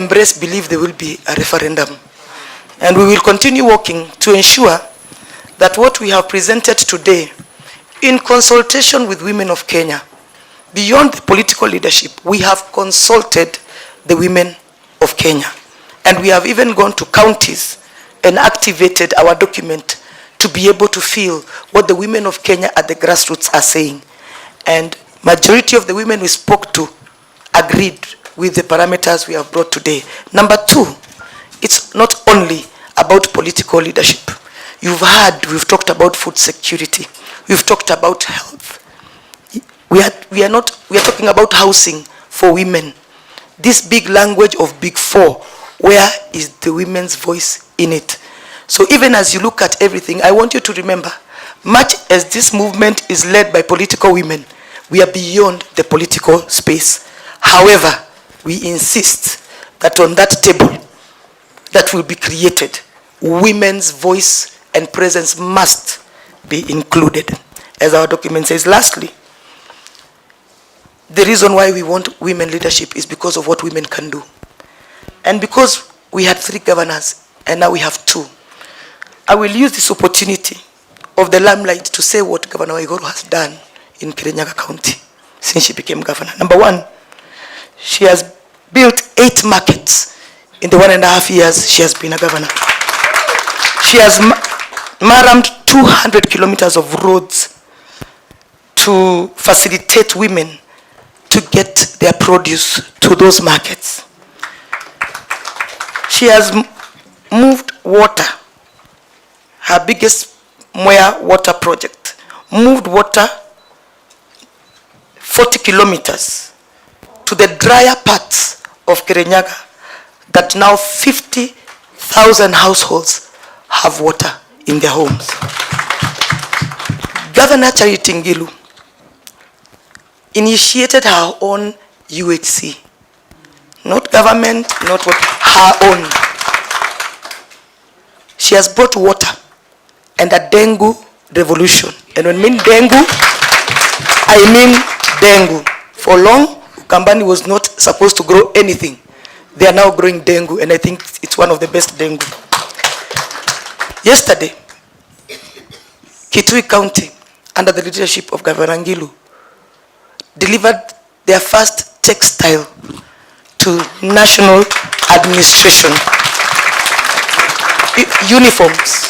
embrace belief there will be a referendum. And we will continue working to ensure that what we have presented today, in consultation with women of Kenya, beyond the political leadership, we have consulted the women of Kenya. And we have even gone to counties and activated our document to be able to feel what the women of Kenya at the grassroots are saying. And majority of the women we spoke to agreed with the parameters we have brought today. Number two, it's not only about political leadership. You've heard, we've talked about food security. We've talked about health. We are talking about housing for women. This big language of big four, where is the women's voice in it? So even as you look at everything, I want you to remember, much as this movement is led by political women, we are beyond the political space. However, we insist that on that table that will be created, women's voice and presence must be included. As our document says, lastly, the reason why we want women leadership is because of what women can do. And because we had 3 governors and now we have 2, I will use this opportunity of the limelight to say what Governor Uhuru has done in Kirinyaga County since she became governor. Number 1, she has built 8 markets in the 1.5 years she has been a governor. She has manned 200 kilometers of roads to facilitate women to get their produce to those markets. She has moved water, her biggest Mwea water project, moved water 40 kilometers to the drier parts of Kirinyaga, that now 50,000 households have water in their homes. Governor Charity Ngilu initiated her own UHC. Not government, not what, her own. She has brought water and a dengue revolution. And when I mean dengue, I mean dengue. For long, Kambani was not supposed to grow anything. They are now growing dengue, and I think it's one of the best dengue. Yesterday, Kitui County, under the leadership of Governor Ngilu, delivered their first textile to national administration. Uniforms.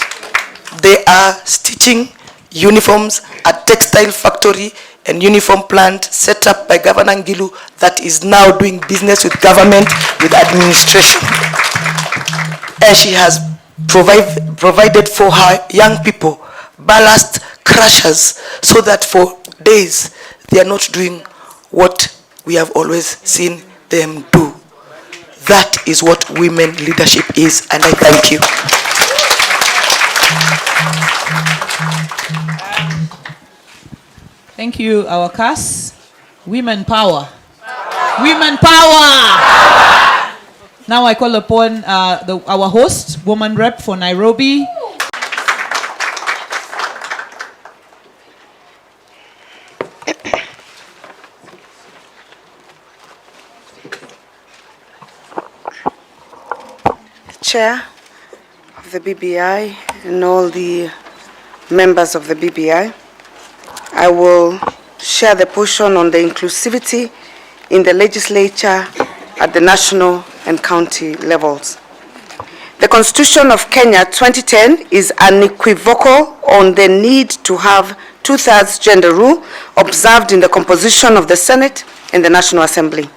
They are stitching uniforms at textile factory and uniform plant set up by Governor Ngilu that is now doing business with government, with administration. And she has provided for her young people ballast crushers so that for days they are not doing what we have always seen them do. That is what women leadership is, and I thank you. Thank you, our cast. Women power. Women power. Now I call upon our host, woman rep for Nairobi. Chair of the BBI and all the members of the BBI, I will share the portion on the inclusivity in the legislature at the national and county levels. The Constitution of Kenya 2010 is unequivocal on the need to have 2/3 gender rule observed in the composition of the Senate and the National Assembly.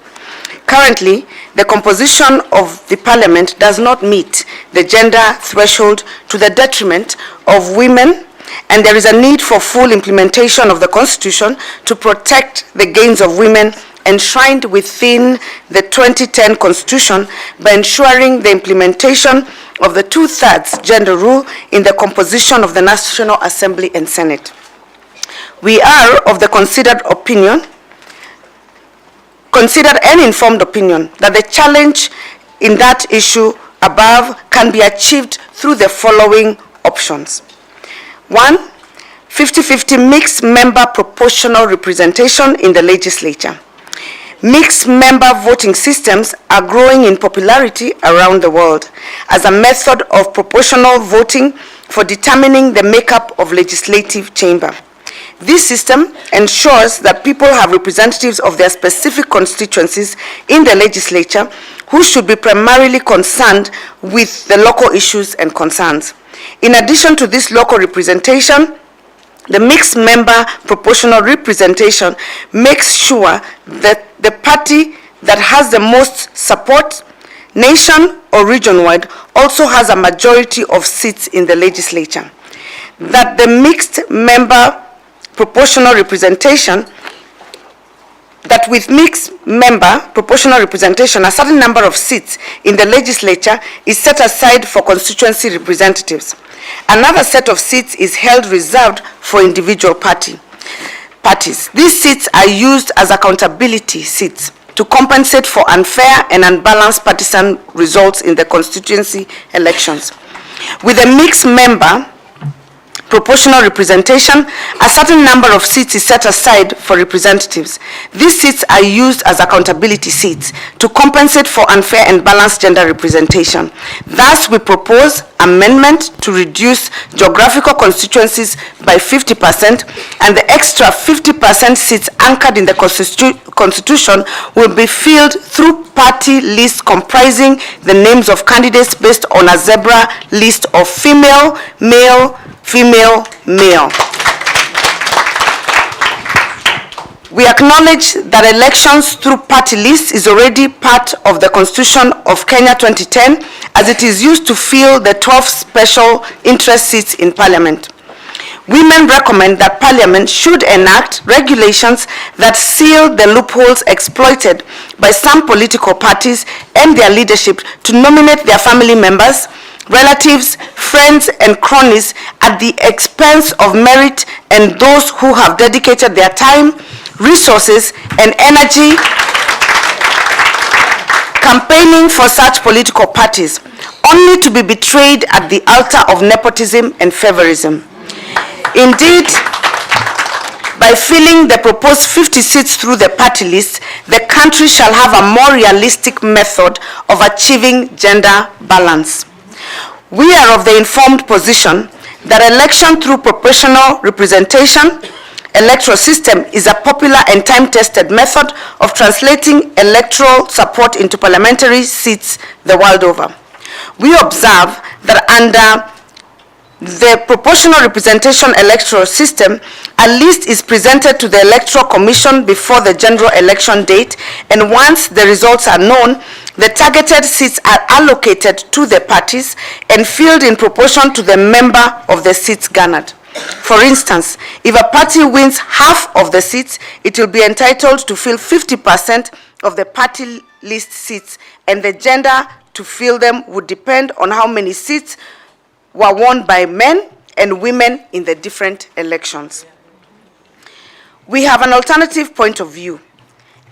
Currently, the composition of the parliament does not meet the gender threshold to the detriment of women, and there is a need for full implementation of the Constitution to protect the gains of women enshrined within the 2010 Constitution by ensuring the implementation of the 2/3 gender rule in the composition of the National Assembly and Senate. We are of the considered and informed opinion that the challenge in that issue above can be achieved through the following options. 1, 50-50 mixed member proportional representation in the legislature. Mixed member voting systems are growing in popularity around the world as a method of proportional voting for determining the makeup of legislative chamber. This system ensures that people have representatives of their specific constituencies in the legislature who should be primarily concerned with the local issues and concerns. In addition to this local representation, the mixed member proportional representation makes sure that the party that has the most support, nation or region-wide, also has a majority of seats in the legislature. That the mixed member proportional representation, that with mixed member proportional representation, a certain number of seats in the legislature is set aside for constituency representatives. Another set of seats is held reserved for individual parties. These seats are used as accountability seats to compensate for unfair and unbalanced partisan results in the constituency elections. With a mixed member proportional representation, a certain number of seats is set aside for representatives. These seats are used as accountability seats to compensate for unfair and balanced gender representation. Thus, we propose amendment to reduce geographical constituencies by 50%, and the extra 50% seats anchored in the Constitution will be filled through party lists comprising the names of candidates based on a zebra list of female, male, female, male. We acknowledge that elections through party lists is already part of the Constitution of Kenya 2010, as it is used to fill the 12 special interest seats in Parliament. Women recommend that Parliament should enact regulations that seal the loopholes exploited by some political parties and their leadership to nominate their family members, relatives, friends, and cronies at the expense of merit and those who have dedicated their time, resources, and energy campaigning for such political parties, only to be betrayed at the altar of nepotism and favorism. Indeed, by filling the proposed 50 seats through the party list, the country shall have a more realistic method of achieving gender balance. We are of the informed position that election through proportional representation, electoral system, is a popular and time-tested method of translating electoral support into parliamentary seats the world over. We observe that under the proportional representation electoral system, a list is presented to the Electoral Commission before the general election date, and once the results are known, the targeted seats are allocated to the parties and filled in proportion to the member of the seats garnered. For instance, if a party wins half of the seats, it will be entitled to fill 50% of the party list seats, and the gender to fill them would depend on how many seats were won by men and women in the different elections. We have an alternative point of view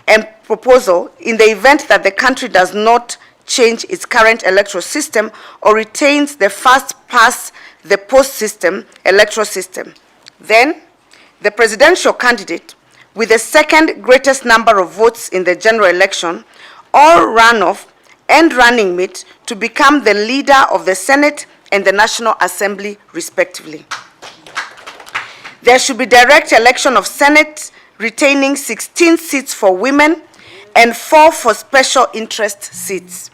and proposal in the event that the country does not change its current electoral system or retains the first past the post system electoral system. Then, the presidential candidate with the second greatest number of votes in the general election or runoff and running mate to become the leader of the Senate and the National Assembly, respectively. There should be direct election of Senate, retaining 16 seats for women and 4 for special interest seats.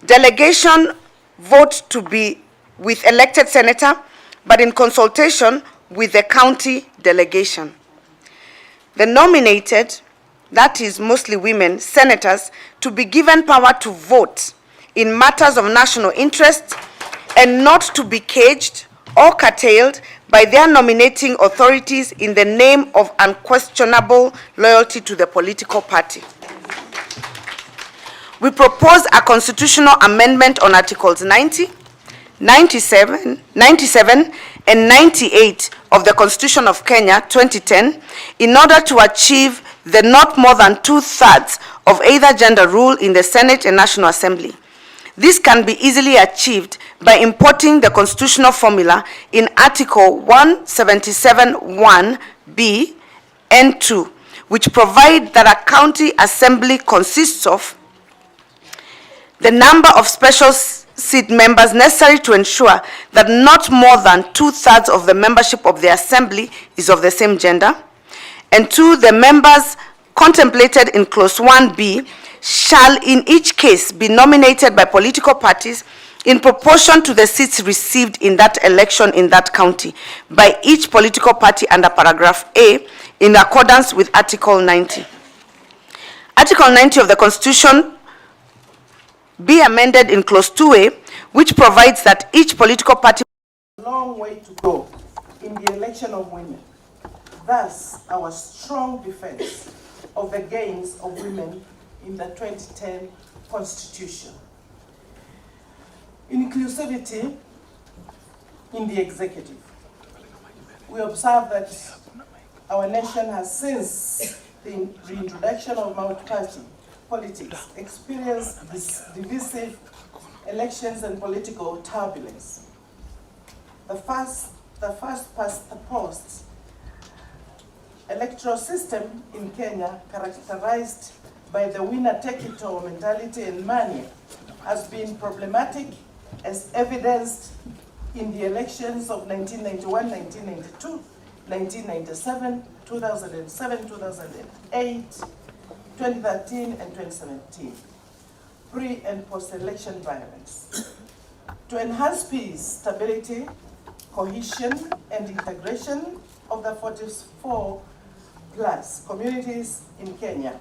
Delegation vote to be with elected senator, but in consultation with the county delegation. The nominated, that is mostly women, senators, to be given power to vote in matters of national interest and not to be caged or curtailed by their nominating authorities in the name of unquestionable loyalty to the political party. We propose a constitutional amendment on Articles 90, 97, and 98 of the Constitution of Kenya 2010 in order to achieve the not more than 2/3 of either gender rule in the Senate and National Assembly. This can be easily achieved by importing the constitutional formula in Article 177(1)(b) and 2, which provide that a county assembly consists of the number of special seat members necessary to ensure that not more than 2/3 of the membership of the assembly is of the same gender, and 2, the members contemplated in clause 1B shall in each case be nominated by political parties in proportion to the seats received in that election in that county by each political party under paragraph A in accordance with Article 90. Article 90 of the Constitution be amended in clause 2A, which provides that each political party has a long way to go in the election of women. Thus, our strong defense of the gains of women in the 2010 Constitution. Inclusivity in the executive. We observe that our nation has, since the reintroduction of multi-party politics, experienced this divisive elections and political turbulence. The first past the post electoral system in Kenya, characterized by the winner-take-it-all mentality and mania, has been problematic, as evidenced in the elections of 1991, 1992, 1997, 2007, 2008, 2013, and 2017, pre- and post-election violence. To enhance peace, stability, cohesion, and integration of the 44 plus communities in Kenya,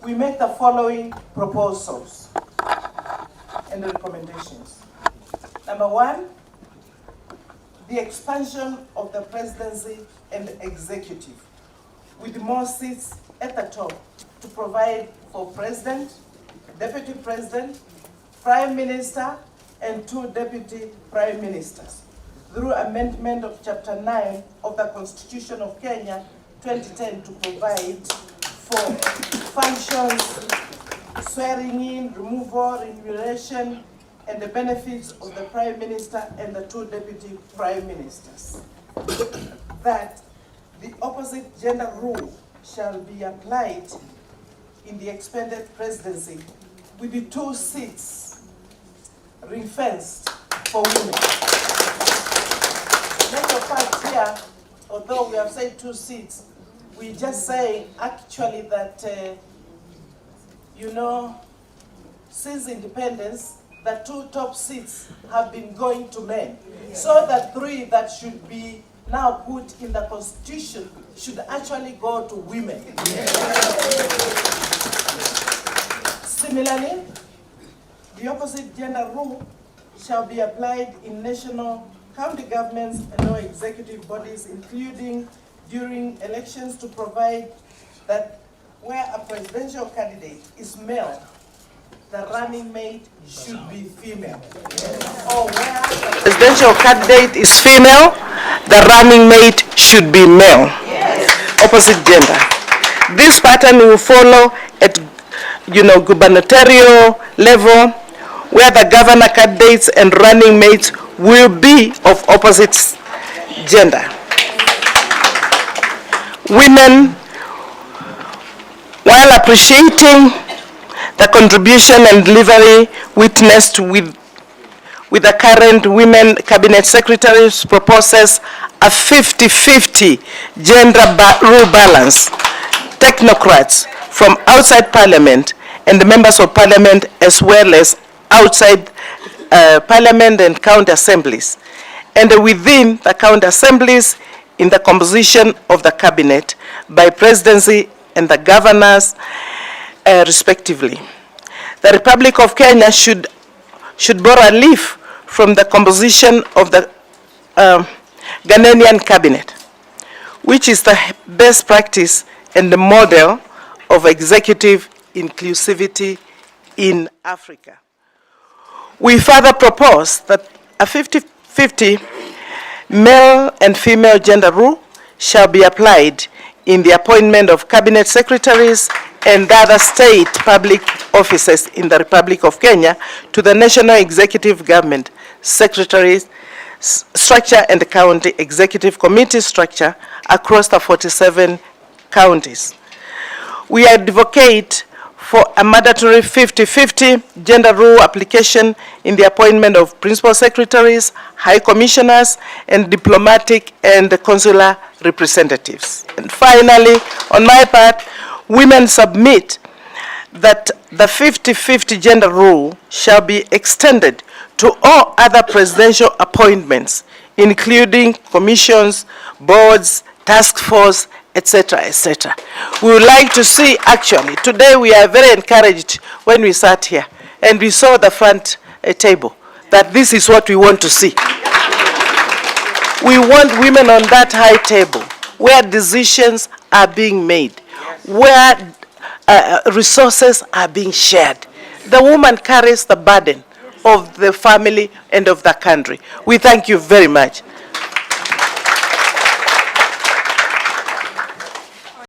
we make the following proposals and recommendations. Number 1, the expansion of the presidency and executive with more seats at the top to provide for president, deputy president, prime minister, and 2 deputy prime ministers through amendment of chapter 9 of the Constitution of Kenya 2010 to provide for functions, swearing in, removal, remuneration, and the benefits of the prime minister and the 2 deputy prime ministers. That the opposite gender rule shall be applied in the expanded presidency with the 2 seats ring-fenced for women. Make a fact here, although we have said 2 seats, we just say actually that, since independence, the 2 top seats have been going to men. So the 3 that should be now put in the Constitution should actually go to women. Similarly, the opposite gender rule shall be applied in national, county governments and all executive bodies, including during elections, to provide that where a presidential candidate is male, the running mate should be female. Or where the presidential candidate is female, the running mate should be male. Yes. Opposite gender. This pattern will follow at gubernatorial level, where the governor candidates and running mates will be of opposite gender. Women, while appreciating the contribution and delivery witnessed with the current women cabinet secretaries, proposes a 50-50 gender rule balance. Technocrats from outside parliament and the members of parliament, as well as outside parliament and county assemblies, and within the county assemblies in the composition of the cabinet by presidency and the governors respectively. The Republic of Kenya should borrow a leaf from the composition of the Ghanaian cabinet, which is the best practice and the model of executive inclusivity in Africa. We further propose that a 50-50 male and female gender rule shall be applied in the appointment of cabinet secretaries and other state public offices in the Republic of Kenya to the National Executive Government Secretaries structure and the County Executive Committee structure across the 47 counties. We advocate for a mandatory 50-50 gender role application in the appointment of principal secretaries, high commissioners, and diplomatic and consular representatives. And finally, on my part, women submit that the 50-50 gender rule shall be extended to all other presidential appointments, including commissions, boards, task force, etc., etc. We would like to see, actually, today we are very encouraged when we sat here and we saw the front table, that this is what we want to see. We want women on that high table where decisions are being made, where resources are being shared. The woman carries the burden of the family and of the country. We thank you very much.